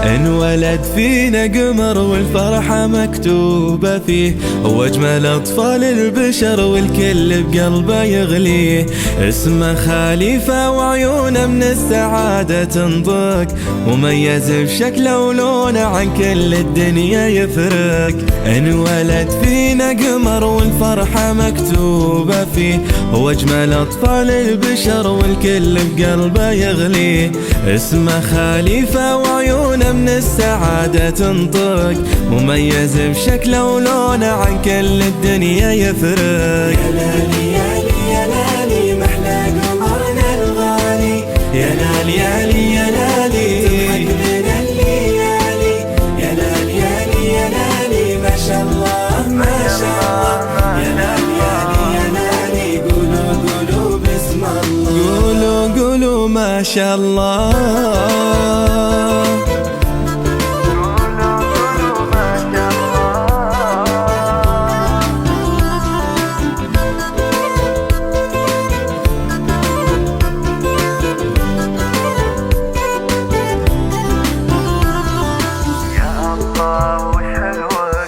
انولد فينا قمر والفرحة مكتوبة فيه، واجمل اطفال البشر والكل بقلبه يغليه. اسمه خليفة وعيونه من السعادة تنطق، مميز بشكله ولونه عن كل الدنيا يفرق. انولد فينا قمر والفرحة مكتوبة فيه، واجمل اطفال البشر والكل بقلبه يغليه. اسمه خليفة وعيونه من السعادة تنطق، مميز بشكله ولونه عن كل الدنيا يفرق. يا لالي يا لي يا لالي محلى قمرنا الغالي، يا لالي يا لي يا لالي تضحك لنا الليالي. يا لالي يا لي يا لالي ما شاء الله ما شاء الله. يا لالي يا لي يا لالي قولوا قولوا بسم الله، قولوا قولوا ما شاء الله.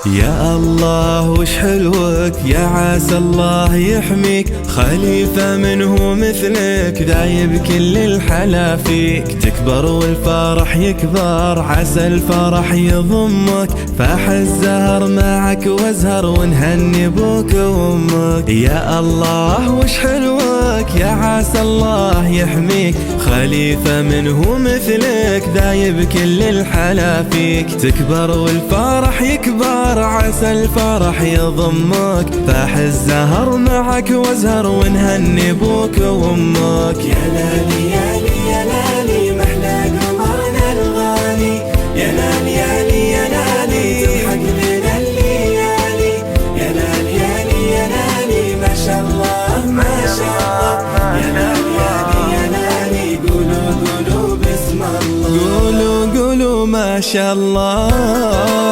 يا الله وش حلوك، يا عسى الله يحميك. خليفة منه مثلك ذايب كل الحلا فيك. تكبر والفرح يكبر، عسى الفرح يضمك. فاح الزهر معك وازهر ونهني بوك وامك. يا الله وش حلوك، يا عسى الله يحميك. خليفة منه مثلك ذايب كل الحلا فيك. تكبر والفرح يكبر، عسى الفرح يضمك. فاح الزهر معك وازهر ونهني بوك وامك. يا لالي يا لي يا لالي محلى قمرنا الغالي، يا لالي يا لي يا لالي تضحك لنا الليالي. يا لالي يا لي يا لالي ما شاء الله ما شاء الله. يا لالي يا لي يا لالي قولوا قولوا بسم الله، قولوا قولوا ما شاء الله.